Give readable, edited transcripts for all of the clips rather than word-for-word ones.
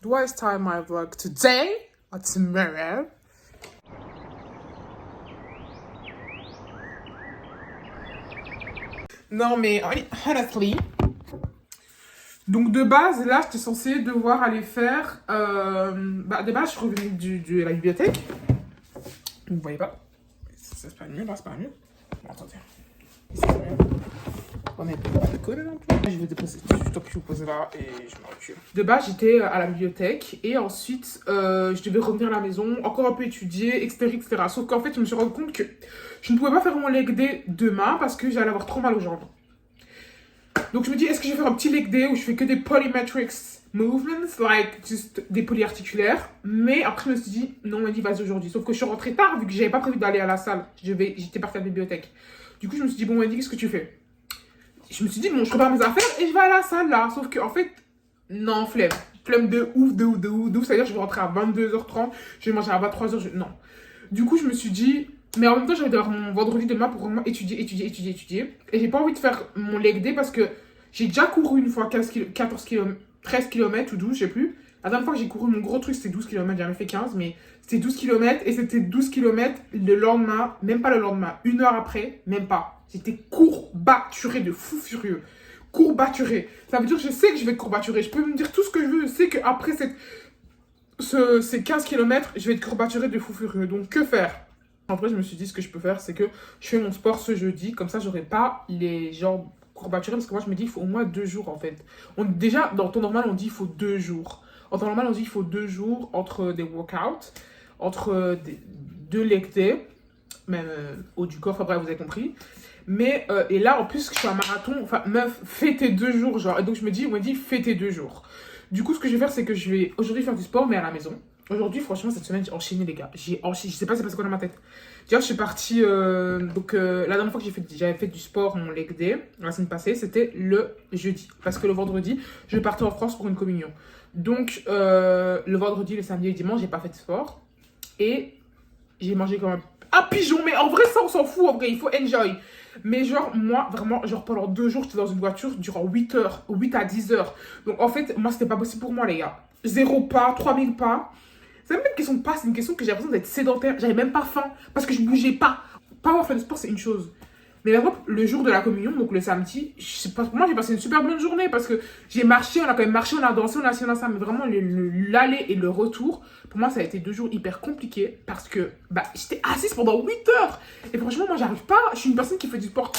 Do I start my vlog today or tomorrow? Non mais honestly. Donc de base, là, j'étais censée devoir aller faire... de base, je suis revenue de la bibliothèque. Vous voyez pas? C'est pas mieux, là, c'est pas mieux. Bon, attendez. C'est pas mieux. On est pas de code non plus. Je vais déposer, je vous pose là et je me recule. De base, j'étais à la bibliothèque et ensuite, je devais revenir à la maison, encore un peu étudier, etc., etc. Sauf qu'en fait, je me suis rendu compte que je ne pouvais pas faire mon leg day demain parce que j'allais avoir trop mal aux jambes. Donc je me dis, est-ce que je vais faire un petit leg day où je fais que des polymetrics movements, like juste des polyarticulaires. Mais après, je me suis dit, non, on m'a dit, vas-y aujourd'hui. Sauf que je suis rentrée tard vu que j'avais pas prévu d'aller à la salle. J'étais partie à la bibliothèque. Du coup, je me suis dit, bon, Wendy, qu'est-ce que tu fais? Je me suis dit, bon, je prépare mes affaires et je vais à la salle là. Sauf que, en fait, non, flemme. Flemme de ouf. C'est-à-dire, je vais rentrer à 22h30, je vais manger à 23h. Non. Du coup, je me suis dit, mais en même temps, j'avais d'avoir mon vendredi demain pour vraiment étudier. Et j'ai pas envie de faire mon leg day parce que j'ai déjà couru une fois 14 km, 13 km ou 12, je sais plus. La dernière fois que j'ai couru, mon gros truc, c'était 12 km. J'avais fait 15, mais c'était 12 km. Et c'était 12 km le lendemain, même pas le lendemain, une heure après, même pas. J'étais courbaturée de fou furieux. Courbaturée. Ça veut dire que je sais que je vais être courbaturée. Je peux me dire tout ce que je veux. Je sais qu'après ces 15 km, je vais être courbaturée de fou furieux. Donc, que faire? Après, je me suis dit, ce que je peux faire, c'est que je fais mon sport ce jeudi. Comme ça, j'aurai pas les jambes courbaturées. Parce que moi, je me dis, il faut au moins 2 jours, en fait. Déjà, dans temps normal, on dit, il faut 2 jours. En temps normal, on dit, il faut 2 jours entre des workouts, entre deux leg day, même haut du corps, enfin bref, vous avez compris. Mais, et là, en plus, je suis un marathon. Enfin, meuf, fais tes 2 jours, genre. Et donc, je me dis, on m'a dit, fais tes 2 jours. Du coup, ce que je vais faire, c'est que je vais aujourd'hui faire du sport, mais à la maison. Aujourd'hui, franchement, cette semaine, j'ai enchaîné, les gars. J'ai enchaîné. Je sais pas c'est passé quoi dans ma tête. D'ailleurs, je suis partie. La dernière fois que j'avais fait du sport, mon leg day, la semaine passée, c'était le jeudi. Parce que le vendredi, je partais en France pour une communion. Donc, le vendredi, le samedi et le dimanche, j'ai pas fait de sport. Et j'ai mangé comme un pigeon. Mais en vrai, ça, on s'en fout. En vrai, il faut enjoy. Mais genre, moi, vraiment, genre pendant 2 jours, j'étais dans une voiture durant 8 heures, 8 à 10 heures. Donc en fait, moi, c'était pas possible pour moi, les gars. 0 pas, 3000 pas. C'est même pas une question de pas, c'est une question que j'ai l'impression d'être sédentaire. J'avais même pas faim parce que je bougeais pas. Pas avoir fait de sport, c'est une chose. Mais par exemple, le jour de la communion, donc le samedi, je sais pas, pour moi, j'ai passé une super bonne journée parce que j'ai marché, on a quand même marché, on a dansé, on a ci, on a ça. Mais vraiment, l'aller et le retour, pour moi, ça a été 2 jours hyper compliqués parce que j'étais assise pendant 8 heures. Et franchement, moi, j'arrive pas. Je suis une personne qui fait du sport,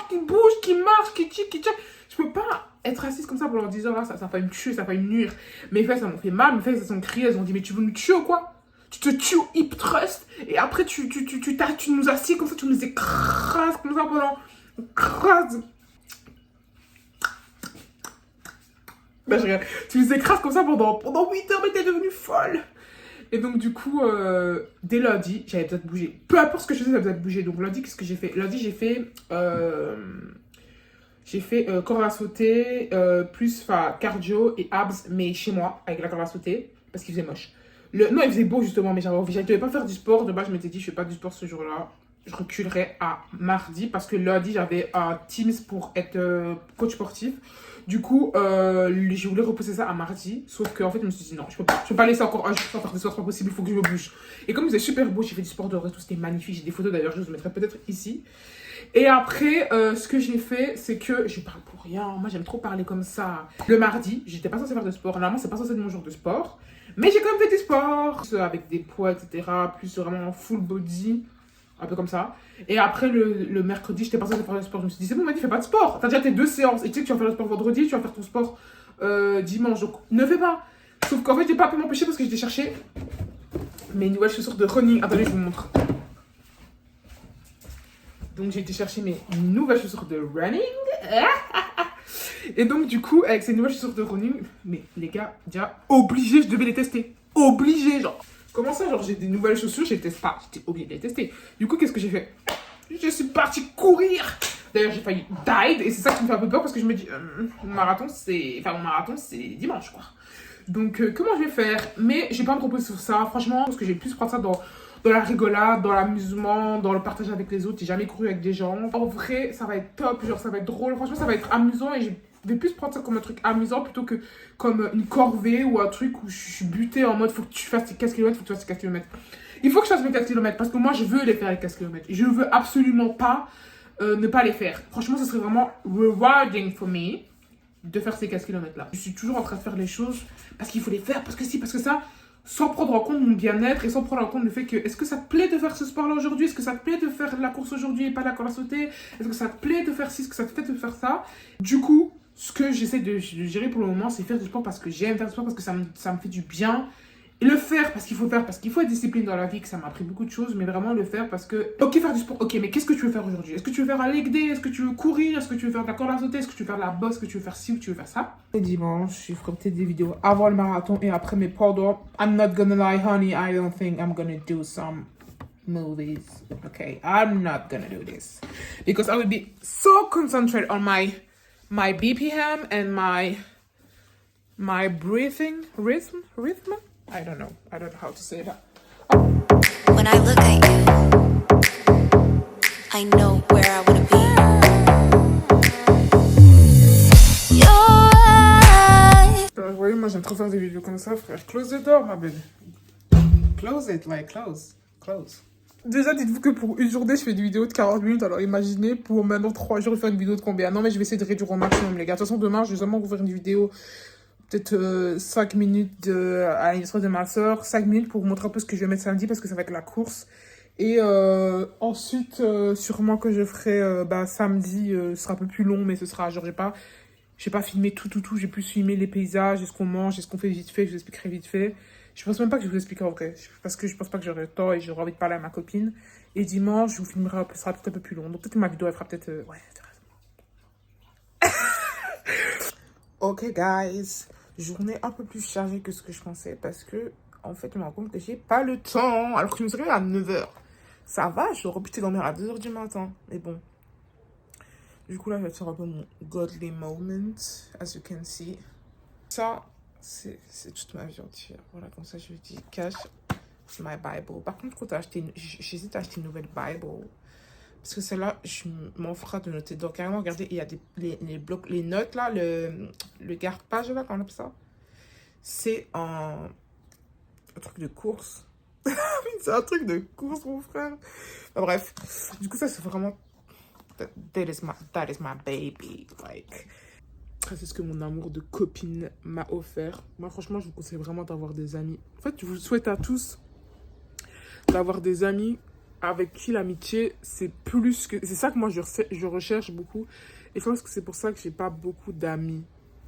qui bouge, qui marche, qui check. Je peux pas être assise comme ça pendant 10 heures là, ça va me tuer, ça va me nuire. Mes fesses, ça m'ont fait mal, mes fesses, elles sont criées, elles ont dit, mais tu veux nous tuer ou quoi? Tu te tues au hip thrust et après tu nous assieds comme ça, tu nous écrases comme ça pendant... Je regarde. Tu nous écrases comme ça pendant 8 heures, mais t'es devenue folle. Et donc du coup, dès lundi, j'avais besoin de bouger. Peu importe ce que je faisais, j'avais besoin de bouger. Donc lundi, qu'est-ce que j'ai fait? Lundi, j'ai fait corde à sauter, plus cardio et abs, mais chez moi, avec la corde à sauter, parce qu'il faisait moche. Non, il faisait beau justement, mais j'avais envie. Je ne devais pas faire du sport. De base, je m'étais dit, je fais pas du sport ce jour-là. Je reculerai à mardi, parce que lundi, j'avais un Teams pour être coach sportif. Du coup, je voulais repousser ça à mardi. Sauf qu'en fait, je me suis dit, non, je peux pas laisser encore un jour sans faire du sport, c'est pas possible, il faut que je me bouge. Et comme il faisait super beau, j'ai fait du sport de retour, c'était magnifique. J'ai des photos d'ailleurs, je vous mettrai peut-être ici. Et après, ce que j'ai fait, c'est que je parle pour rien. Moi, j'aime trop parler comme ça. Le mardi, j'étais pas censée faire de sport. Normalement, c'est pas censé être mon jour de sport. Mais j'ai quand même fait du sport. Avec des poids, etc. Plus vraiment full body. Un peu comme ça. Et après, le mercredi, j'étais pas censée faire de sport. Je me suis dit, c'est bon, Madi, fais pas de sport. T'as déjà tes 2 séances. Et tu sais que tu vas faire le sport vendredi, tu vas faire ton sport dimanche. Donc, ne fais pas. Sauf qu'en fait, j'ai pas pu m'empêcher parce que j'étais chercher mes nouvelles chaussures de running. Attendez, je vous montre. Donc j'ai été chercher mes nouvelles chaussures de running. Et donc du coup, avec ces nouvelles chaussures de running, mais les gars, déjà, obligé, je devais les tester. Obligé, genre. Comment ça, genre j'ai des nouvelles chaussures, je les teste pas. J'étais obligée de les tester. Du coup, qu'est-ce que j'ai fait? Je suis partie courir. D'ailleurs, j'ai failli die. Et c'est ça qui me fait un peu peur parce que je me dis, mon marathon, c'est dimanche, quoi. Donc, comment je vais faire? Mais je vais pas me reposer sur ça, franchement, parce que j'ai plus prendre ça dans la rigolade, dans l'amusement, dans le partage avec les autres. J'ai jamais couru avec des gens. En vrai, ça va être top, genre ça va être drôle. Franchement, ça va être amusant et vais plus prendre ça comme un truc amusant plutôt que comme une corvée ou un truc où je suis butée en mode faut que tu fasses tes 15 km, faut que tu fasses tes 15 km. Il faut que je fasse mes 15 km parce que moi je veux les faire les 15 km. Je veux absolument pas ne pas les faire. Franchement, ça serait vraiment rewarding for me de faire ces 15 km là. Je suis toujours en train de faire les choses parce qu'il faut les faire, parce que si, parce que ça, sans prendre en compte mon bien-être et sans prendre en compte le fait que est-ce que ça te plaît de faire ce sport-là aujourd'hui? Est-ce que ça te plaît de faire la course aujourd'hui et pas la corde à sauter? Est-ce que ça te plaît de faire ci? Est-ce que ça te fait de faire ça? Du coup, ce que j'essaie de gérer pour le moment, c'est faire du sport parce que j'aime faire du sport, parce que ça me fait du bien. Et le faire parce qu'il faut faire, parce qu'il faut être discipline dans la vie, que ça m'a appris beaucoup de choses, mais vraiment le faire parce que, ok, faire du sport, ok, mais qu'est-ce que tu veux faire aujourd'hui? Est-ce que tu veux faire un leg day? Est-ce que tu veux courir? Est-ce que tu veux faire de la corde à sauter? Est-ce que tu veux faire de la bosse? Est-ce que tu veux faire ci ou tu veux faire ça? Et dimanche, je ferai peut-être des vidéos avant le marathon et après, mais pardon, I'm not gonna lie, honey, I don't think I'm gonna do some movies, okay? I'm not gonna do this because I will be so concentrated on my BPM and my breathing rhythm. I don't know how to say that. When I look at you, I know where I wanna be. Your eyes. Vous voyez, moi j'aime trop faire des vidéos comme ça, frère. Close the door, ma belle. Close it, like close. Déjà, dites-vous que pour une journée, je fais des vidéos de 40 minutes. Alors imaginez, pour maintenant 3 jours, je vais faire une vidéo de combien? Non, mais je vais essayer de réduire au maximum, les gars. De toute façon, demain, je vais seulement vous faire une vidéo peut-être 5 minutes à l'anniversaire de ma soeur, 5 minutes pour vous montrer un peu ce que je vais mettre samedi parce que ça va être la course. Et ensuite, sûrement que je ferai samedi, ce sera un peu plus long, mais ce sera, genre, j'ai pas filmé tout, j'ai plus filmé les paysages, et ce qu'on mange, et ce qu'on fait vite fait, je vous expliquerai vite fait. Je pense même pas que je vous expliquerai en vrai, parce que je pense pas que j'aurai le temps et j'aurai envie de parler à ma copine. Et dimanche, je vous filmerai, ce sera peut-être un peu plus long. Donc peut-être que ma vidéo, elle fera peut-être... ouais, t'as raison. Ok, guys. Journée un peu plus chargée que ce que je pensais parce que, en fait, je me rends compte que j'ai pas le temps. Alors que je me suis réveillée à 9h. Ça va, je suis pu dormir à 2h du matin. Mais bon. Du coup, là, je vais faire un peu mon godly moment, as you can see. Ça, c'est toute ma vie entière. Voilà, comme ça, je dis cash my Bible. Par contre, quand j'hésite à acheter une nouvelle Bible. Parce que celle-là, je m'en ferai de noter. Donc, carrément, regardez, il y a les blocs, les notes, là, le garde-page, là, comment on appelle ça? C'est un truc de course. C'est un truc de course, mon frère. Enfin, bref, du coup, ça, c'est vraiment... That is my baby. Like... C'est ce que mon amour de copine m'a offert. Moi, franchement, je vous conseille vraiment d'avoir des amis. En fait, je vous souhaite à tous d'avoir des amis avec qui l'amitié, c'est plus que... C'est ça que moi, je recherche beaucoup. Et je pense que c'est pour ça que j'ai pas beaucoup d'amis.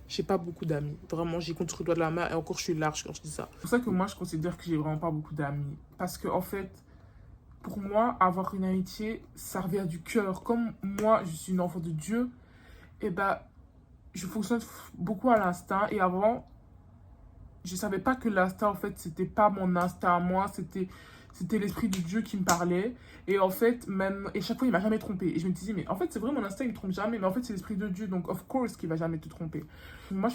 J'ai pas beaucoup d'amis. Vraiment, j'y compte sur le doigt de la main. Et encore, je suis large quand je dis ça. C'est pour ça que moi, je considère que j'ai vraiment pas beaucoup d'amis. Parce que, en fait, pour moi, avoir une amitié, ça revient du cœur. Comme moi, je suis une enfant de Dieu, et ben, je fonctionne beaucoup à l'instinct. Et avant, je savais pas que l'instinct, en fait, c'était pas mon instinct à moi. C'était l'esprit de Dieu qui me parlait. Et en fait, même... Et chaque fois, il m'a jamais trompé. Et je me disais, mais en fait, c'est vrai, mon instinct, il me trompe jamais. Mais en fait, c'est l'esprit de Dieu. Donc, of course, qu'il va jamais te tromper. Moi,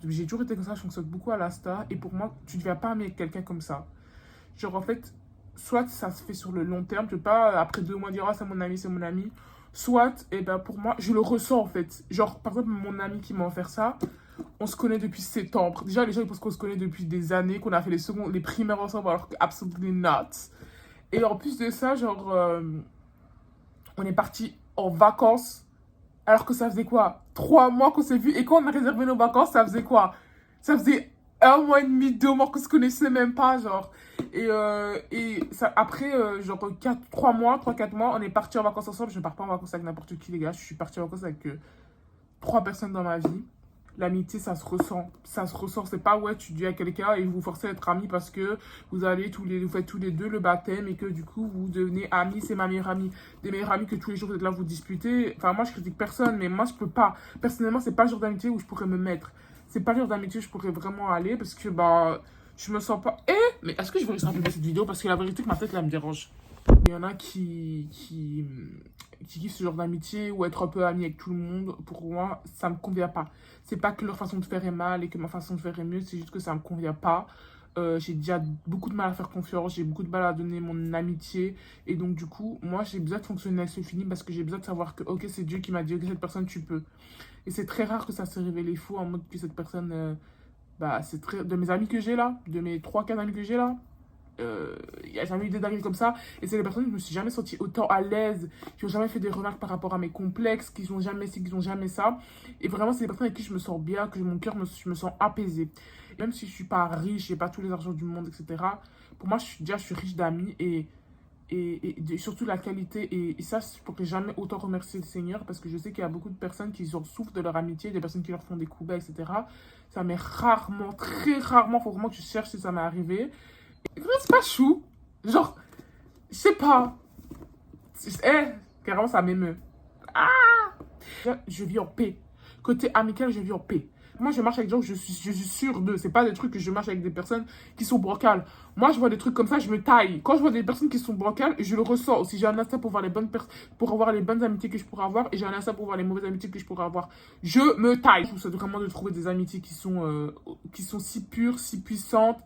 j'ai toujours été comme ça. Je fonctionne beaucoup à l'instinct. Et pour moi, tu ne deviens pas aimer quelqu'un comme ça. Genre, en fait, soit ça se fait sur le long terme. Tu peux pas, après 2 mois, dire, ah, c'est mon ami, c'est mon ami. Soit, et ben, pour moi, je le ressens, en fait. Genre, par exemple, mon ami qui m'a offert ça, on se connaît depuis septembre. Déjà, les gens, ils pensent qu'on se connaît depuis des années, qu'on a fait les primaires ensemble, alors que absolutely not. Et en plus de ça, genre, on est parti en vacances, alors que ça faisait quoi? 3 mois qu'on s'est vus. Et quand on a réservé nos vacances, ça faisait quoi? Ça faisait 1 mois et demi, 2 mois qu'on se connaissait même pas, genre. Et ça, après, genre, 3 mois, 3-4 mois, on est parti en vacances ensemble. Je ne pars pas en vacances avec n'importe qui, les gars. Je suis partie en vacances avec 3 personnes dans ma vie. L'amitié, ça se ressent. Ça se ressent. C'est pas, ouais, tu dis à quelqu'un et vous forcez à être amis parce que vous faites tous les deux le baptême et que du coup, vous devenez amis. C'est ma meilleure amie. Des meilleures amies que tous les jours, vous êtes là, vous disputez. Enfin, moi, je critique personne, mais moi, je peux pas. Personnellement, c'est pas le genre d'amitié où je pourrais me mettre. C'est pas le genre d'amitié où je pourrais vraiment aller parce que, bah, je me sens pas... Mais est-ce que je vais réussir à publier cette vidéo? Parce que la vérité, que ma tête, là, me dérange. Il y en a qui kiffent ce genre d'amitié ou être un peu ami avec tout le monde. Pour moi, ça me convient pas. C'est pas que leur façon de faire est mal et que ma façon de faire est mieux, c'est juste que ça me convient pas. J'ai déjà beaucoup de mal à faire confiance, j'ai beaucoup de mal à donner mon amitié. Et donc, du coup, moi, j'ai besoin de fonctionner avec ce feeling parce que j'ai besoin de savoir que, ok, c'est Dieu qui m'a dit, ok, cette personne, tu peux. Et c'est très rare que ça se révèle faux en mode que cette personne, bah, c'est très. De mes amis que j'ai là, de mes 3-4 amis que j'ai là, il n'y a jamais eu des dingueries comme ça. Et c'est les personnes que je me suis jamais sentie autant à l'aise, qui n'ont jamais fait des remarques par rapport à mes complexes, qui n'ont jamais ci, qui n'ont jamais ça. Et vraiment, c'est les personnes avec qui je me sens bien, que mon cœur, je me sens apaisée. Et même si je ne suis pas riche, je n'ai pas tous les argent du monde, etc. Pour moi, je suis riche d'amis et surtout la qualité. Et ça, je ne pourrais jamais autant remercier le Seigneur parce que je sais qu'il y a beaucoup de personnes qui en souffrent de leur amitié, des personnes qui leur font des coups bas, etc. Ça m'est rarement, très rarement, il faut vraiment que je cherche si ça m'est arrivé. C'est pas chou. Genre, je sais pas. Carrément, ça m'émeut. Je vis en paix. Côté amical, je vis en paix. Moi, je marche avec des gens que je suis sûre d'eux. C'est pas des trucs que je marche avec des personnes qui sont bancales. Moi, je vois des trucs comme ça, je me taille. Quand je vois des personnes qui sont bancales, je le ressens aussi. J'ai un instinct pour voir les bonnes pour avoir les bonnes amitiés que je pourrais avoir. Et j'ai un instinct pour voir les mauvaises amitiés que je pourrais avoir. Je me taille. Je trouve ça vraiment de trouver des amitiés qui sont si pures, si puissantes.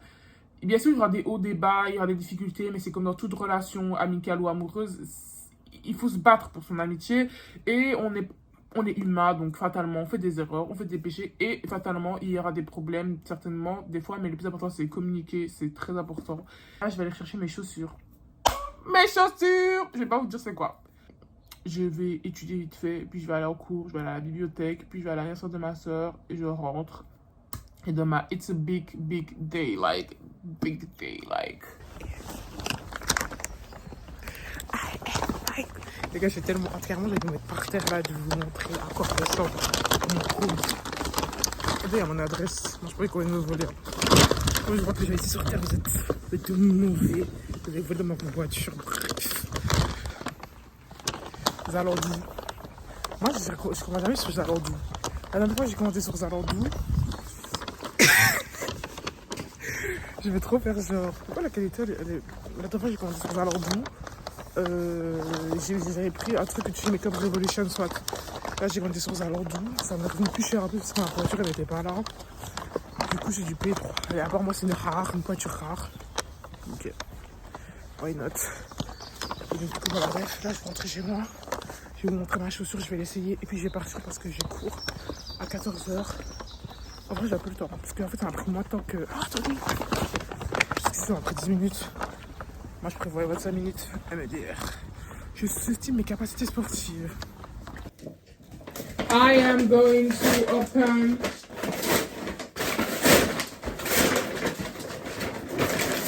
Et bien sûr, il y aura des hauts, des bas, il y aura des difficultés, mais c'est comme dans toute relation amicale ou amoureuse. Il faut se battre pour son amitié et on est humain, donc fatalement, on fait des erreurs, on fait des péchés et fatalement, il y aura des problèmes, certainement, des fois, mais le plus important, c'est communiquer, c'est très important. Là, je vais aller chercher mes chaussures. Mes chaussures! Je vais pas vous dire c'est quoi. Je vais étudier vite fait, puis je vais aller en cours, je vais aller à la bibliothèque, puis je vais aller à l'anniversaire de ma soeur et je rentre. Et demain, it's a big, big day, like, big day, like. Les gars, je suis tellement entièrement, je vais me mettre par terre là, de vous montrer à quoi ressemble mon compte. Regardez, il y a mon adresse. Moi, je croyais qu'on allait me voler. Quand je vois que je vais ici sur terre, vous êtes mauvais. Vous avez volé ma voiture, bref. Zalando. Moi, je commence jamais sur Zalando. La dernière fois, j'ai commencé sur Zalando. Je vais trop faire genre. Pourquoi la qualité elle est... La dernière fois, j'ai commencé sur Zalando. J'avais pris un truc que tu fais Make-up Revolution, soit. Là, j'ai commandé sur Zalando. Ça m'a revenu plus cher un peu parce que ma voiture, elle n'était pas là. Du coup, j'ai dû payer 3. Et à part moi, c'est une voiture rare. Ok. Why not? Et donc, du coup, voilà, bref, là, je vais rentrer chez moi. Je vais vous montrer ma chaussure, je vais l'essayer. Et puis, je vais partir parce que j'ai cours à 14h. En vrai, j'ai un peu le temps. Parce qu'en fait, ça m'a pris moins de temps que. Ah, attendez! Parce que ça m'a pris 10 minutes. Moi, je prévois 25 minutes MDR. Je sous-estime mes capacités sportives. I am going to open.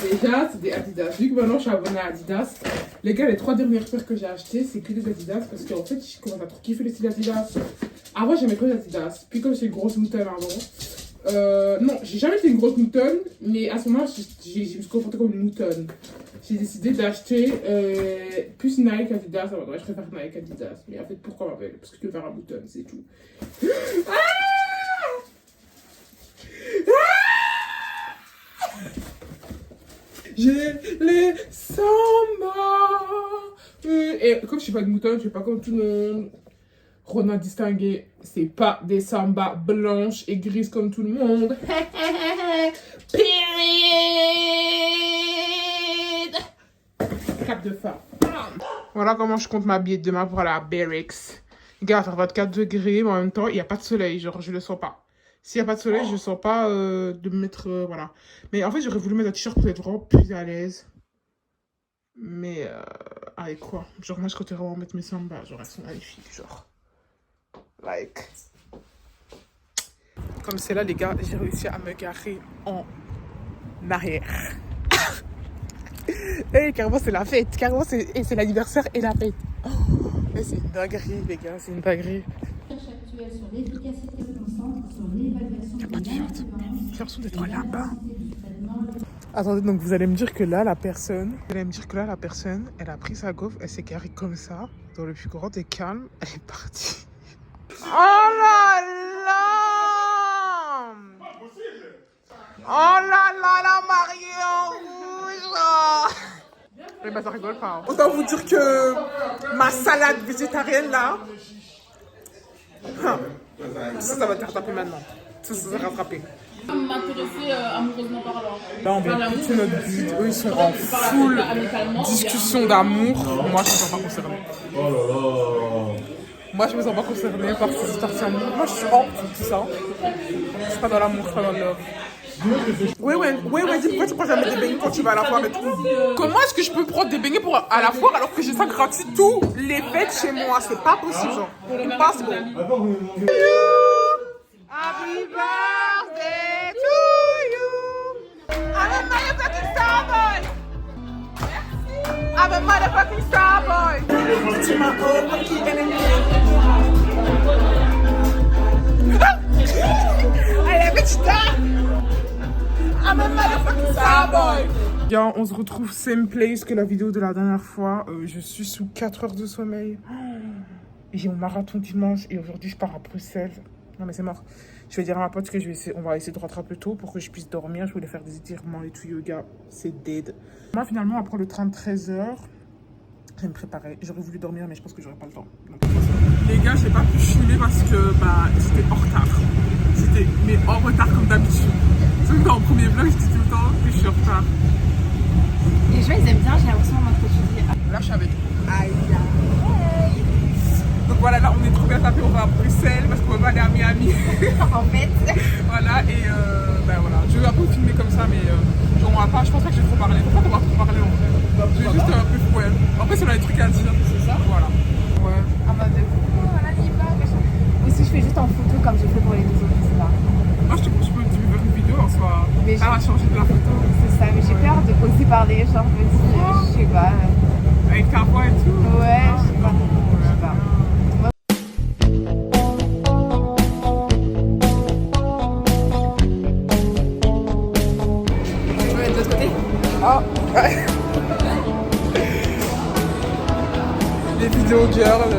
Déjà, c'est des Adidas. Vu que maintenant je suis abonnée à Adidas, les gars, les 3 dernières paires que j'ai achetées, c'est que des Adidas. Parce qu'en fait, je commence à trop kiffer le style Adidas. Avant, j'aimais pas les Adidas. Puis, comme j'étais une grosse moutonne avant. Non, j'ai jamais été une grosse moutonne. Mais à ce moment-là, je me suis comportée comme une moutonne. J'ai décidé d'acheter plus Nike Adidas. Alors, ouais, je préfère Nike Adidas. Mais en fait, pourquoi avec? Parce que tu veux faire un moutonne, c'est tout. Ah! J'ai les samba. Et comme je suis pas de mouton, je suis pas comme tout le monde. Ronan distingué, c'est pas des samba blanches et grises comme tout le monde. Period. Cap de phare. Voilà comment je compte m'habiller demain pour aller à Barracks. Les gars, il va faire 24 degrés, mais en même temps, il n'y a pas de soleil. Genre, je le sens pas. S'il n'y a pas de soleil, je ne sens pas de me mettre... voilà. Mais en fait, j'aurais voulu mettre un t-shirt pour être vraiment plus à l'aise. Mais avec quoi? Genre, moi, je comptais vraiment mettre mes samba. Genre, elles sont magnifiques, genre. Like. Comme c'est là, les gars, j'ai réussi à me garer en arrière. Et carrément, c'est la fête. Carrément, c'est l'anniversaire et la fête. Oh, c'est une dinguerie, les gars, c'est une dinguerie. Sur l'efficacité au concentre, sur l'évaluation il n'y a pas de viande. J'ai l'impression d'être là-bas. Attendez, donc vous allez me dire que là, la personne, elle a pris sa gaufre, elle s'est garée comme ça, dans le plus grand des calmes, elle est partie. Oh là là! Oh là là, la mariée en rouge! Mais bah ça rigole pas. Hein. Autant vous dire que ma salade végétarienne là, ça va te rattraper maintenant. Ça va rattraper. M'intéresser amoureusement parlant. Là, on vient de notre guide. Eux, ils sont en full discussion d'amour. Moi, je me sens pas concernée. Oh là là. Moi, je me sens pas concernée par ces histoires d'amour. Moi, je suis hors tout ça. Je suis pas dans l'amour, je suis pas dans le love. Oui, dis pourquoi tu prends jamais des beignets quand tu vas à la foire et tout. Comment est-ce que je peux prendre des beignets pour à la foire alors que j'ai ça gratuit tous les fêtes chez moi? C'est pas possible, genre. Impossible. Happy birthday to you. I'm a motherfucking star boy. I'm a motherfucking star boy. To my old monkey enemy. I love it, star. I'm a motherfucking star boy. Bien, on se retrouve same place que la vidéo de la dernière fois. Je suis sous 4 heures de sommeil. J'ai mon marathon dimanche et aujourd'hui je pars à Bruxelles. Non mais c'est mort. Je vais dire à ma pote que on va essayer de rentrer tôt pour que je puisse dormir. Je voulais faire des étirements et tout yoga. C'est dead. Moi finalement après le train de 13h, je vais me préparer. J'aurais voulu dormir mais je pense que j'aurais pas le temps. Donc, les gars, j'ai pas pu chiller parce que j'étais en retard. Mais en retard comme d'habitude. Sauf qu'en premier vlog, je dis tout le temps que je suis en retard. Les gens, ils aiment bien, j'ai l'impression que tu dis. Là, je suis avec Aya. Donc voilà, là, on est trop bien tapé. On va à Bruxelles parce qu'on va aller à Miami. En fait. Voilà, et voilà. Je vais un peu filmer comme ça, mais on va pas, je pense pas que j'ai trop parlé. Pourquoi on va trop parler en fait? Je vais juste un peu fouiller. En fait, on a des trucs à dire. C'est ça? Voilà. Ouais. En mode de voilà, n'y va, machin. Ou si je fais juste en photo comme j'ai fait pour les deux autres, c'est ça. Moi, je peux te faire une vidéo en soi. Mais elle va changer de la photo. C'est ça, mais j'ai peur de aussi parler, genre, je sais pas. Avec ta voix et tout? Ouais, je sais pas. Je sais pas. Tu veux être de l'autre côté? Ah ouais. Les vidéos girls.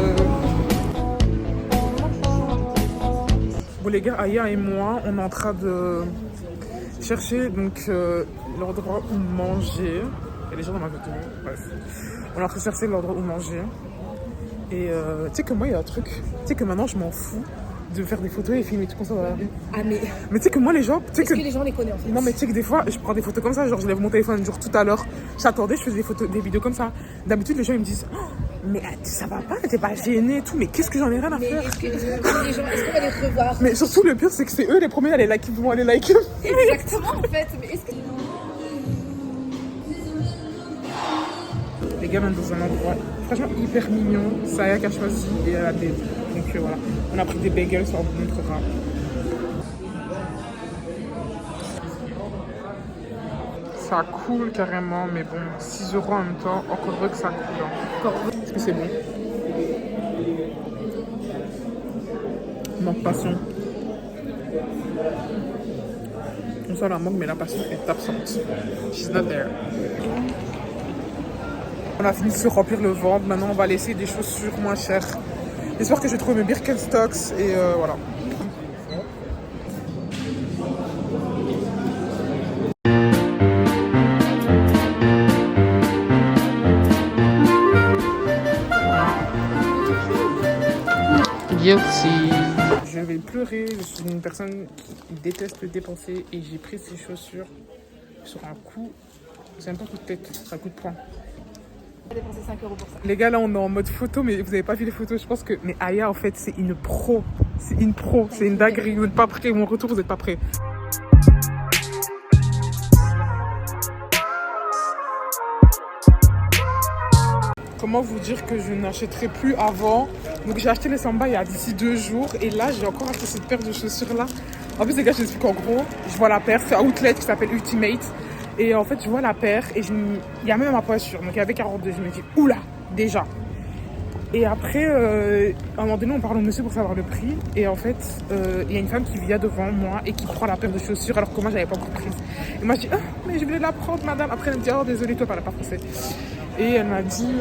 Bon les gars, Aya et moi, on est en train de chercher donc l'endroit où manger. Il y a des gens dans ma vidéo, bref. On est en train de chercher l'endroit où manger. Et tu sais que moi il y a un truc, tu sais que maintenant je m'en fous de faire des photos et filmer tout comme ça dans la rue. Ah mais tu sais que moi les gens, tu sais est-ce que les gens les connaissent en fait? Non mais tu sais que des fois je prends des photos comme ça, genre je lève mon téléphone un jour tout à l'heure, j'attendais, je faisais des photos, des vidéos comme ça. D'habitude les gens ils me disent oh, mais ça va pas, t'es pas gênée et tout, mais qu'est-ce que j'en ai rien à faire. Est-ce que les gens, est-ce qu'on va les revoir? Mais surtout le pire c'est que c'est eux les premiers à les liker, vont aller liker. Exactement en fait, mais est-ce que... Les gars, on est dans un endroit franchement hyper mignon. Saya qui a choisi et elle a des. Donc voilà, on a pris des bagels, on vous montrera. Ça coule carrément, mais bon, 6 € en même temps, encore heureux que ça coule. Encore heureux. Est-ce que c'est bon? Manque passion. On sent la manque, mais la passion est absente. She's not there. On a fini de se remplir le ventre, maintenant on va laisser des chaussures moins chères. J'espère que je vais trouver mes Birkenstocks et voilà. Guilty. Je vais pleurer, je suis une personne qui déteste dépenser et j'ai pris ces chaussures sur un coup, c'est même pas un coup de tête, c'est un coup de poing. Dépenser 5 € pour ça. Les gars, là, on est en mode photo, mais vous avez pas vu les photos. Je pense que... Mais Aya, en fait, c'est une pro. C'est une pro. C'est une dinguerie. Vous n'êtes pas prêts. Mon retour, vous n'êtes pas prêts. Comment vous dire que je n'achèterai plus avant? Donc, j'ai acheté les Samba il y a d'ici 2 jours. Et là, j'ai encore acheté cette paire de chaussures-là. En plus, les gars, je vous explique en gros. Je vois la paire. C'est un outlet qui s'appelle Ultimate. Et en fait, je vois la paire et il y a même ma poiture. Donc, il y avait 42. Je me dis, oula, déjà. Et après, à un moment donné, on parle au monsieur pour savoir le prix. Et en fait, il y a une femme qui vient devant moi et qui prend la paire de chaussures alors que moi, j'avais pas encore prise. Et moi, je dis, ah, mais je voulais la prendre, madame. Après, elle me dit, oh, désolé, toi, parle pas français. Et elle m'a dit,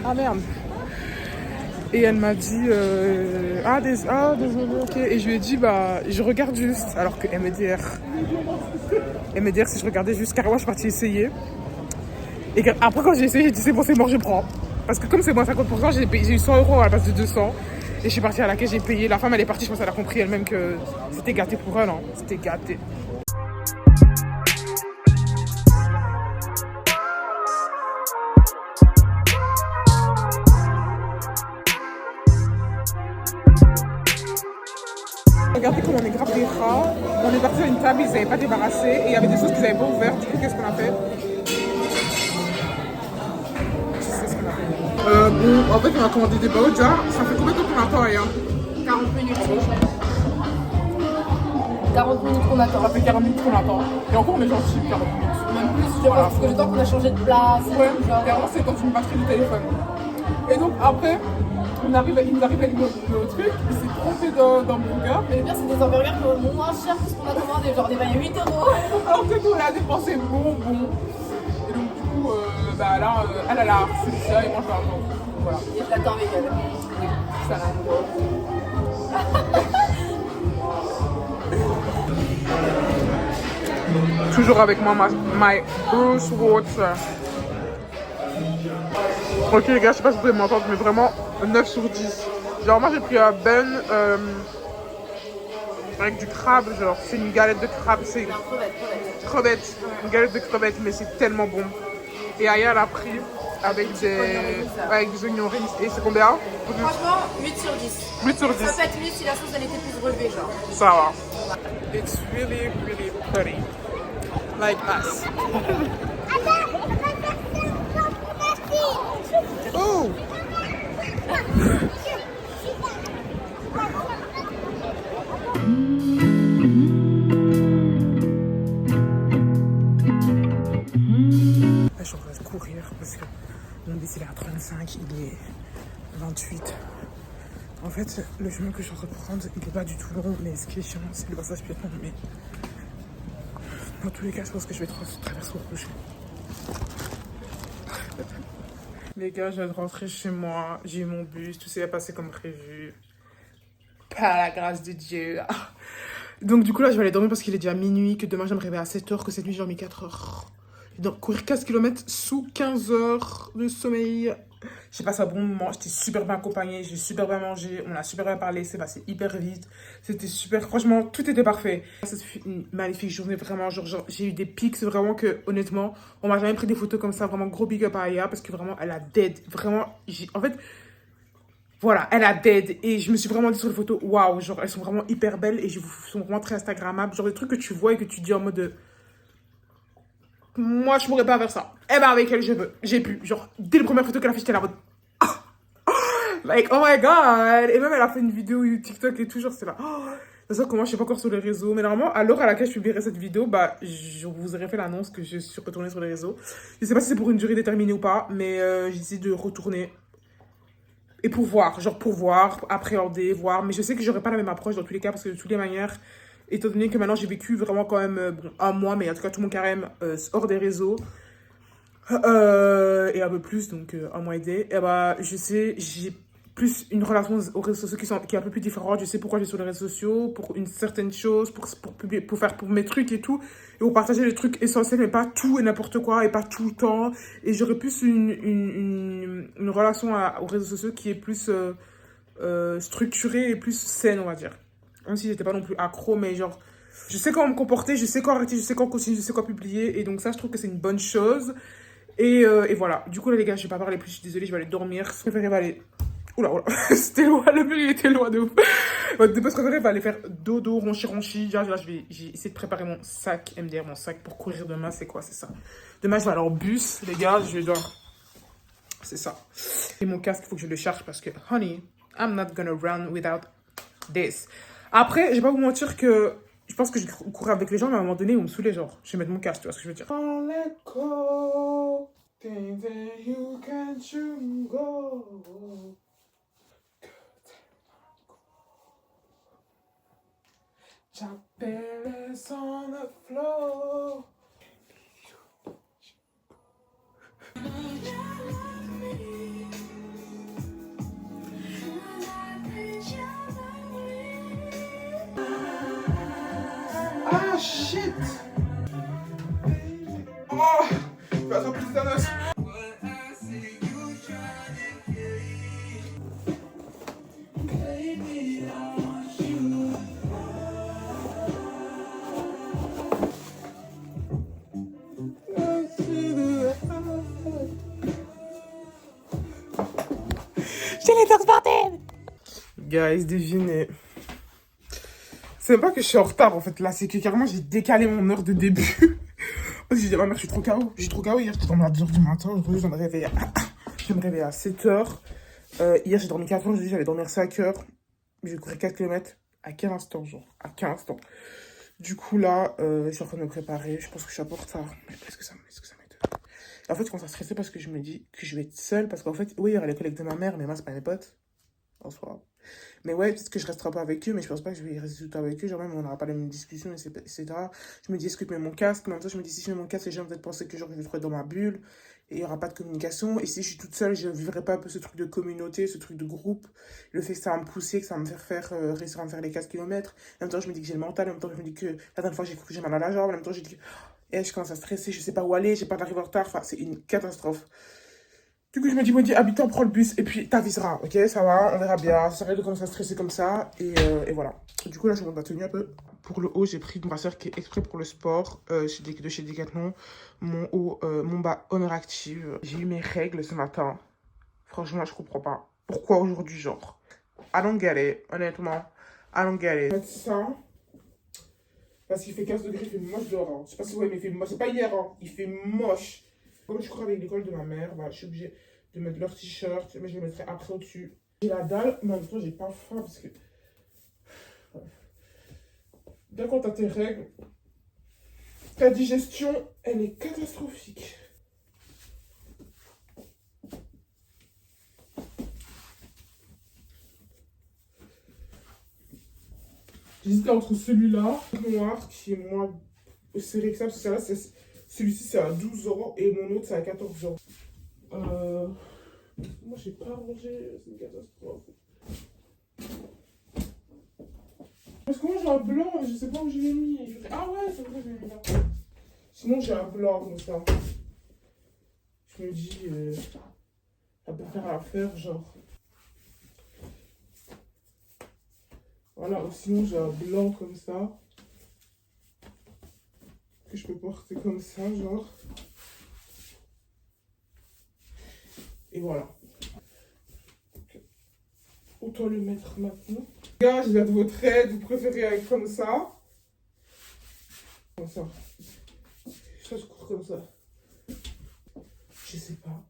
ah merde. Et elle m'a dit, désolé, ok. Et je lui ai dit, je regarde juste. Alors que MDR, si je regardais juste, carrément, je suis partie essayer. Et après, quand j'ai essayé, j'ai dit, c'est bon, c'est mort, je prends. Parce que comme c'est moins 50%, j'ai eu 100 € à la place de 200. Et je suis partie à la caisse, j'ai payé. La femme, elle est partie, je pense qu'elle a compris elle-même que c'était gâté pour elle. Hein. C'était gâté. Regardez comment on est grave des rats. On est parti à une table, ils n'avaient pas débarrassé. Et il y avait des choses qu'ils n'avaient pas ouvertes. Du coup, qu'est-ce qu'on a fait? Bon, en fait, on a commandé des baoja. Ça fait combien de temps qu'on attend, hein? 40 minutes. 40 minutes qu'on attend. Ça fait 40 minutes qu'on attend. Et encore, on est gentil, 40 minutes. Même plus, voilà, parce que le temps qu'on a changé de place. Ouais, clairement, c'est quand une batterie du téléphone. Et donc, après, il nous arrive avec le truc. Il s'est trompé dans le burger. Mais le pire, c'est des hamburgers qui sont moins chers que ce qu'on a commandé. Genre des bails à 8 €. Alors que nous, on a dépensé bon. Et donc, du coup, bah là, elle a reçu ça et moi, je vais attendre. Voilà. Et je l'attends avec elle. Oui, ça là. Toujours avec moi, my Bruce Water. Ok les gars, je sais pas si vous pouvez m'entendre, mais vraiment 9 sur 10. Genre moi j'ai pris un bun avec du crabe, genre c'est une galette de crabe, c'est crevettes, une galette de crevettes, mais c'est tellement bon. Et Aya l'a pris avec des oignons rings. Et c'est combien? Franchement, 8 sur 10. 8 sur 10. Ça peut être mieux si la sauce elle était plus relevée, genre. Ça va. It's really pretty. Like us. Oh! Je suis en train de courir parce que mon bus il est à 35, il est 28. En fait, le chemin que je suis en train de prendre, il n'est pas du tout long, mais ce qui est chiant, c'est le passage piéton. Mais dans tous les cas, je pense que je vais traverser au rouge. Les gars, je viens de rentrer chez moi, j'ai eu mon bus, tout s'est passé comme prévu. Par la grâce de Dieu. Donc du coup là, je vais aller dormir parce qu'il est déjà minuit, que demain je vais me réveiller à 7 h, que cette nuit j'ai dormi 4 h. Donc courir 15 km sous 15 heures de sommeil. J'ai passé un bon moment, j'étais super bien accompagnée, j'ai super bien mangé, on a super bien parlé, c'est passé hyper vite. C'était super, franchement, tout était parfait. C'était une magnifique journée, vraiment, genre j'ai eu des pics, c'est vraiment que, honnêtement, on m'a jamais pris des photos comme ça, vraiment gros big up à Aya, parce que vraiment, elle a dead, vraiment, en fait, voilà, elle a dead, et je me suis vraiment dit sur les photos, waouh, genre, elles sont vraiment hyper belles, et elles sont vraiment très instagrammables, genre des trucs que tu vois et que tu dis en mode de... Moi, je pourrais pas faire ça. Eh ben, avec elle, je veux. J'ai pu. Genre, dès la première photo qu'elle a fait, j'étais là en mode... Like, oh my god. Et même, elle a fait une vidéo TikTok et tout, genre, c'est là... C'est ça que moi, je suis pas encore sur les réseaux. Mais normalement, à l'heure à laquelle je publierai cette vidéo, bah, je vous aurais fait l'annonce que je suis retournée sur les réseaux. Je sais pas si c'est pour une durée déterminée ou pas, mais j'ai décidé de retourner. Et pour voir, appréhender, voir. Mais je sais que j'aurai pas la même approche dans tous les cas, parce que de toutes les manières... Étant donné que maintenant j'ai vécu vraiment quand même un mois, mais en tout cas tout mon carême hors des réseaux. Et un peu plus, donc un mois et demi. Et bah, je sais, j'ai plus une relation aux réseaux sociaux qui est un peu plus différente. Je sais pourquoi je suis sur les réseaux sociaux, pour une certaine chose, pour mes trucs et tout. Et pour partager les trucs essentiels, mais pas tout et n'importe quoi, et pas tout le temps. Et j'aurais plus une relation aux réseaux sociaux qui est plus structurée et plus saine, on va dire. Même si j'étais pas non plus accro, mais genre, je sais comment me comporter, je sais quoi arrêter, je sais quoi continuer, je sais quoi publier. Et donc ça, je trouve que c'est une bonne chose. Et voilà. Du coup, là, les gars, je vais pas parler plus, je suis désolée, je vais aller dormir. Je préférais aller... Oula, c'était loin, le mur, il était loin de ouf. De base, préférée, va aller faire dodo, ronchi. Là, j'ai essayé de préparer mon sac MDR, mon sac pour courir demain. C'est quoi, c'est ça. Demain, je vais aller en bus, les gars, je dois... C'est ça. Et mon casque, il faut que je le charge parce que, honey, I'm not gonna run without this. Après, je vais pas vous mentir que je pense que je courais avec les gens, mais à un moment donné, ils me saoulaient, genre, je vais mettre mon casque, tu vois ce que je veux dire. Don't let go, things that you can't go. Chapelles on the floor. Ah shit! Oh! Je vais attendre plus d'un os. J'ai les dents sportives. Guys, devinez. C'est même pas que je suis en retard en fait là, c'est que carrément j'ai décalé mon heure de début. J'ai dit à ma mère, je suis trop KO. Hier, j'étais dormi à 2h du matin. Aujourd'hui, je me réveille à 7h. Hier, j'ai dormi 4 heures. Aujourd'hui, j'allais dormir 5 heures. J'ai couru 4 km. À quel instant, genre? À quel instant? Du coup, là, je suis en train de me préparer. Je pense que je suis un peu en retard. Mais est-ce que ça m'aide? En fait, je commence à stresser parce que je me dis que je vais être seule. Parce qu'en fait, oui, il y aura les collègues de ma mère, mais moi, c'est pas mes potes. En soi. Mais ouais, peut-être que je resterai pas avec eux, mais je pense pas que je vais rester tout le temps avec eux. Genre, même, on n'aura pas la même discussion, etc. Je me dis, est-ce que je mets mon casque? En même temps, je me dis, si je mets mon casque, les gens vont peut-être penser que genre, je vais trouver dans ma bulle. Et il n'y aura pas de communication. Et si je suis toute seule, je ne vivrai pas un peu ce truc de communauté, ce truc de groupe. Le fait que ça va me pousser, que ça va me faire réussir à me faire les 4 km. En même temps, je me dis que j'ai le mental. En même temps, je me dis que la dernière fois, j'ai cru que j'ai mal à la jambe. En même temps, j'ai dit que je commence à stresser, je sais pas où aller, j'ai pas d'arriver en retard. Enfin, c'est une catastrophe. Du coup, je me dis, habitant, prends le bus et puis t'aviseras, ok? Ça va, on verra bien. Ça sert à rien de commencer à stresser comme ça. Et voilà. Du coup, là, je monte ma tenue un peu. Pour le haut, j'ai pris une brassière qui est exprès pour le sport de chez Decathlon. Mon haut, mon bas Honor Active. J'ai eu mes règles ce matin. Franchement, je comprends pas. Pourquoi aujourd'hui, genre? I don't get it, honnêtement. I don't get it. Ça, parce qu'il fait 15 degrés, il fait moche dehors. Hein. Je sais pas si vous voyez, mais il fait moche. C'est pas hier, hein. Il fait moche. Comme je crois avec l'école de ma mère, bah, je suis obligée de mettre leur t-shirt, mais je le mettrai après au-dessus. J'ai la dalle, mais en même temps, j'ai pas faim parce que. Bien quand t'as tes règles, ta digestion, elle est catastrophique. J'hésitais entre celui-là, noir, qui est moins serré que ça, parce que là, celui-ci c'est à 12 € et mon autre c'est à 14 €. Moi j'ai pas rangé, c'est une catastrophe. Parce que moi j'ai un blanc, mais je sais pas où je l'ai mis. Ah ouais, c'est vrai, je l'ai mis là. Sinon j'ai un blanc comme ça. Je me dis, ça peut faire l'affaire, genre. Voilà, ou sinon j'ai un blanc comme ça. Que je peux porter comme ça, genre. Et voilà. Okay. Autant le mettre maintenant. Les gars, je garde votre aide. Vous préférez avec comme ça. Comme ça. Ça se court comme ça. Je sais pas.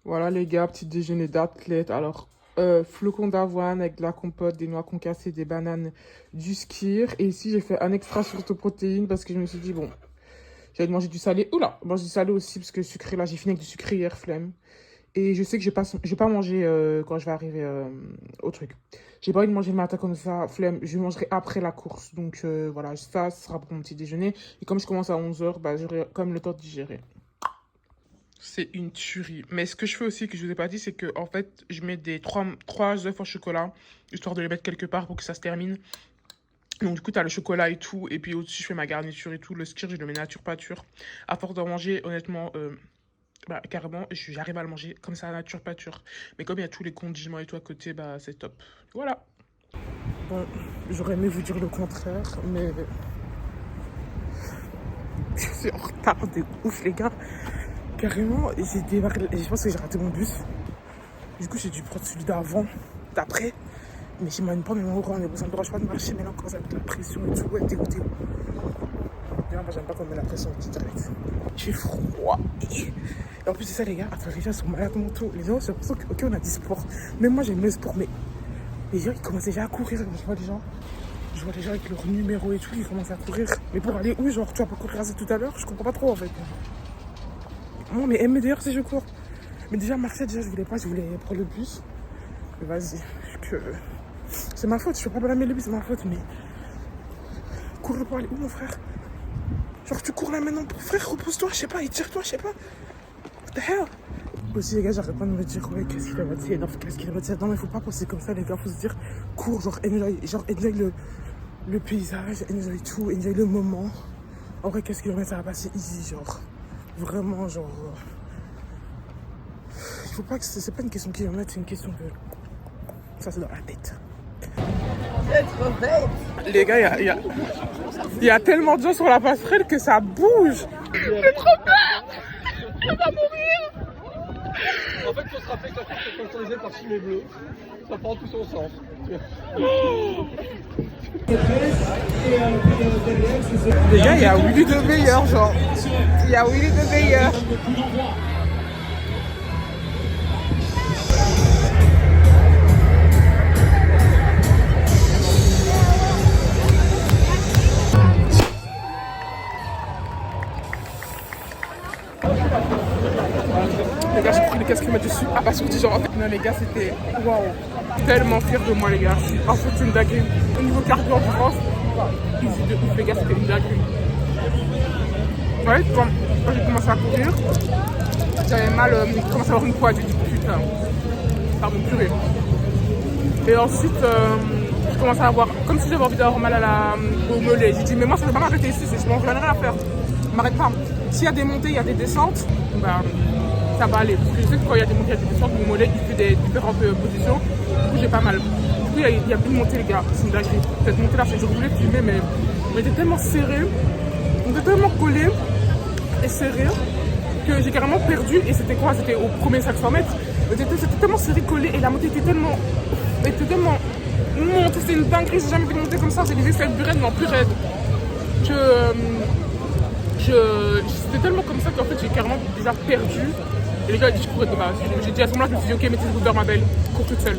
Voilà les gars, petit déjeuner d'athlète. Alors, flocons d'avoine avec de la compote, des noix concassées, des bananes, du skyr. Et ici, j'ai fait un extra source de protéines parce que je me suis dit, bon, j'allais manger du salé. Oula, manger du salé aussi parce que sucré, là, j'ai fini avec du sucré hier, flemme. Et je sais que je vais pas manger quand je vais arriver au truc. J'ai pas envie de manger le matin comme ça, flemme. Je mangerai après la course. Donc voilà, ça sera pour mon petit déjeuner. Et comme je commence à 11 h, bah, j'aurai quand même le temps de digérer. C'est une tuerie. Mais ce que je fais aussi, que je vous ai pas dit, c'est que en fait, je mets des 3 œufs au chocolat, histoire de les mettre quelque part pour que ça se termine. Donc du coup, tu as le chocolat et tout. Et puis au-dessus, je fais ma garniture et tout. Le skyr, je le mets nature pature. À force d'en manger, honnêtement, bah, carrément, j'arrive à le manger comme ça, nature pature. Mais comme il y a tous les condiments et tout à côté, bah c'est top. Voilà. Bon, j'aurais aimé vous dire le contraire, mais je suis en retard de ouf, les gars. Carrément, j'ai démarré, je pense que j'ai raté mon bus. Du coup, j'ai dû prendre celui d'avant, d'après. Mais j'ai même pas mes mains au rang, mais ça me dérange pas de marcher. Mais là, encore avec la pression et tout, ouais, dégoûté. Moi, j'aime pas qu'on met la pression direct. J'ai froid. Et en plus, c'est ça, les gars. Après, les gens sont malades mentaux. Les gens, j'ai l'impression que, ok, on a du sport. Même moi, j'aime le sport, mais les gens, ils commencent déjà à courir. Je vois des gens avec leur numéro et tout, ils commencent à courir. Mais pour aller où, genre, tu vas pas courir assez tout à l'heure? Je comprends pas trop, en fait. Moi, mais d'ailleurs, si je cours. Mais déjà, Marseille, je voulais prendre le bus. Mais vas-y, c'est ma faute, je peux pas blâmer le bus, c'est ma faute, mais courir pour aller où, mon frère? Genre, tu cours là maintenant pour frère, repose-toi, je sais pas, étire-toi, je sais pas. What the hell? Aussi, les gars, j'arrête pas de me dire, ouais, qu'est-ce qu'il a battu, non, qu'est-ce qu'il a battu. Non, mais faut pas penser comme ça, les gars, faut se dire, cours, genre, enjoy le paysage, enjoy tout, enjoy le moment. En vrai, qu'est-ce qu'il va mettre, ça va passer easy, genre. Vraiment, genre. Il faut pas que c'est pas une question de kilomètre, c'est une question de. Ça, c'est dans la tête. C'est trop bête! Les gars, il y a tellement de gens sur la passerelle que ça bouge! J'ai trop peur! Je vais mourir! se rappeler que la course est sponsorisée par Chimay Bleu. Ça prend tout son sens. Les gars, il y a Willy de meilleur, genre. Il y a Willy de meilleur. Les gars, j'ai pris les casques dessus. Ah, pas sorti, genre. Non, les gars, c'était waouh. Tellement fier de moi, les gars. En fait, c'est une dinguerie. Au niveau cardio endurance, easy de ouf, les gars, c'était une dinguerie. Ouais, quand j'ai commencé à courir, j'avais mal, j'ai commencé à avoir une poids, j'ai dit putain, pardon, purée. Et ensuite, je commençais à avoir, comme si j'avais envie d'avoir mal au mollet. J'ai dit, mais moi, ça ne va pas m'arrêter ici, je m'en rien à faire. M'arrête pas. S'il y a des montées, il y a des descentes, bah, ça va aller. Parce que je sais que quand il y a des montées, il y a des descentes, mon mollet, il fait des différentes positions. Du coup, j'ai pas mal. Du coup, il y a une montée, les gars, c'est une dinguerie. Cette montée-là, je voulais filmer, mais on était tellement serrés, on était tellement collés et serrés que j'ai carrément perdu. Et c'était quoi? C'était au premier 500 mètres. C'était tellement serré, collé, et la montée était tellement montée, c'était une dinguerie. J'ai jamais vu une montée comme ça. J'ai des aisselles burettes, mais en plus raide. C'était tellement comme ça qu'en fait j'ai carrément déjà perdu. Et les gars ils disent je courais de base. J'ai dit à ce moment-là, je me suis dit ok, mettez le vers ma belle, cours toute seule.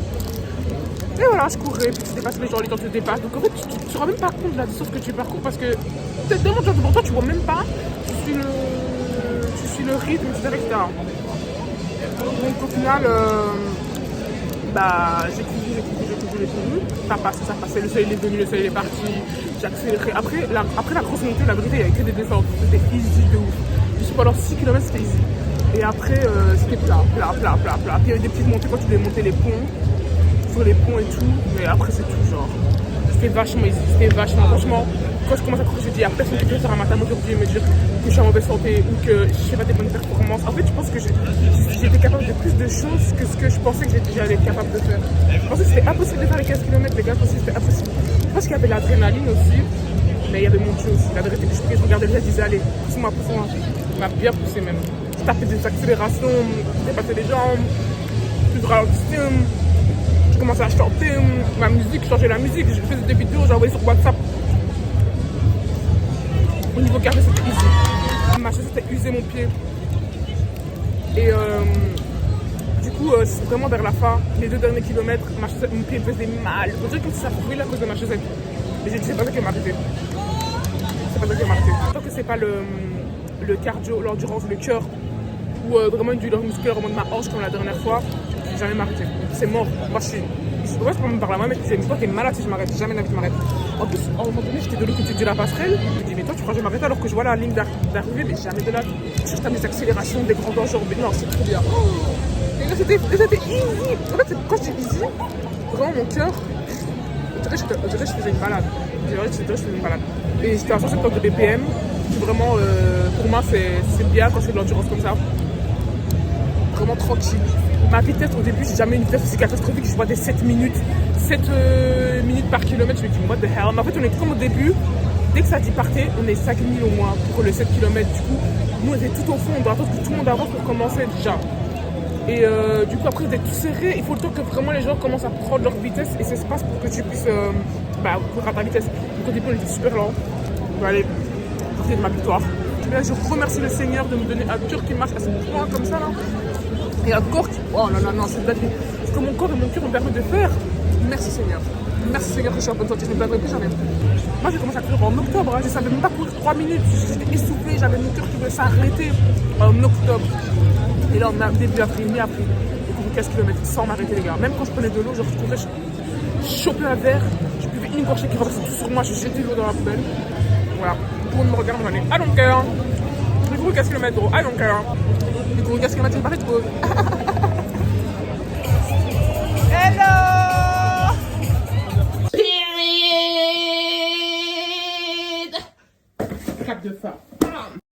Et voilà, je courais, puis tu dépasses les gens, les gens te dépassent. Donc en fait tu te rends même pas compte de la distance que tu parcours parce que c'est tellement dur pour toi, tu vois même pas. Tu suis le rythme, etc. Donc au final, j'ai couru. Ça passait, le soleil est venu, le soleil est parti. J'ai accéléré. Après la grosse montée, la vérité, il y avait que des descentes. C'était easy de ouf. Je suis pendant 6 km, c'était easy. Et après, c'était plat. Puis il y avait des petites montées quand tu devais monter les ponts, sur les ponts et tout. Mais après, c'est tout genre. C'était vachement easy. Franchement, quand je commence à courir, je dis, il n'y a personne qui peut faire un matin aujourd'hui et me dire que je suis en mauvaise santé ou que je fais pas des bonnes performances. En fait, je pense que j'étais capable de plus de choses que ce que je pensais que j'allais être capable de faire. Je pensais que c'était impossible de faire les 15 km, les gars, parce que c'était impossible. Je pense qu'il y avait l'adrénaline aussi, mais il y avait mon Dieu aussi. La vérité, je regardais les gens, je disais, allez, pousse-moi. Il m'a bien poussé même. Je tapais des accélérations, je dépassais les jambes, je ralentissais, je commençais à chanter ma musique, je changeais la musique, je faisais des vidéos, j'envoyais sur WhatsApp. Au niveau carré, c'était easy. Ma chaussette a usé mon pied. Et du coup, c'est vraiment vers la fin, les 2 derniers kilomètres, mon pied faisait mal. On dirait comme si ça brûlait à cause de ma chaussette. Et j'ai dit, c'est pas ça qui m'a arrêté. Tant que c'est pas le cardio, l'endurance, le cœur, ou vraiment une douleur musculaire au moment de ma hanche comme la dernière fois, j'ai jamais m'arrêté. C'est mort. Moi, je peux même parler à moi, mais tu sais, toi, t'es malade si je m'arrête. Jamais d'avis je m'arrête. En plus, à un moment donné, j'étais de l'autre côté de la passerelle. Je me dis, mais toi, tu crois que je vais m'arrêter alors que je vois la ligne d'arrivée, mais jamais de la vie. Je tape des accélérations, des grands dangers. Mais non, c'est trop bien. Et là, c'était easy. En fait, quand je dis easy, vraiment, mon cœur, on dirait que je faisais une balade. Et j'étais à 170 de BPM. Vraiment, pour moi, c'est bien quand je fais de l'endurance comme ça. Vraiment tranquille. Ma vitesse au début, j'ai jamais une vitesse aussi catastrophique. Je vois des 7 minutes par kilomètre. Je me dis, what the hell. Mais en fait, on est comme au début. Dès que ça dit partez, on est 5000 au moins pour le 7 km. Du coup, nous, on était tout au fond. On doit attendre que tout le monde avance pour commencer déjà. Et du coup, après, d'être tout serré, il faut le temps que vraiment les gens commencent à prendre leur vitesse et s'espace pour que tu puisses courir à ta vitesse. Donc au début, on était super lent. On va aller profiter de ma victoire. Là, je remercie le Seigneur de me donner un cœur qui marche à ce point comme ça là. Et un corps qui... Oh là là, non, c'est dingue. Ce que mon corps et mon cœur me permettent de faire. Merci Seigneur. Merci Seigneur que je suis en bonne santé. Je ne me plaindrai plus jamais. Moi, j'ai commencé à courir en octobre. Hein. Je ne savais même pas courir 3 minutes. J'étais essoufflée. J'avais mon cœur qui voulait s'arrêter en octobre. Et là, on a début avril, mi-avril. J'ai couru 15 km sans m'arrêter, les gars. Même quand je prenais de l'eau, genre je courais, je chopais un verre. Je buvais une gorgée qui renversait tout sur moi. Je jetais l'eau dans la poubelle. Voilà. Tout le monde me regarde, on est à long cœur. J'ai couru 15 km, gros. À long cœur. J'ai couru 15 km, j'ai pas fait de pause.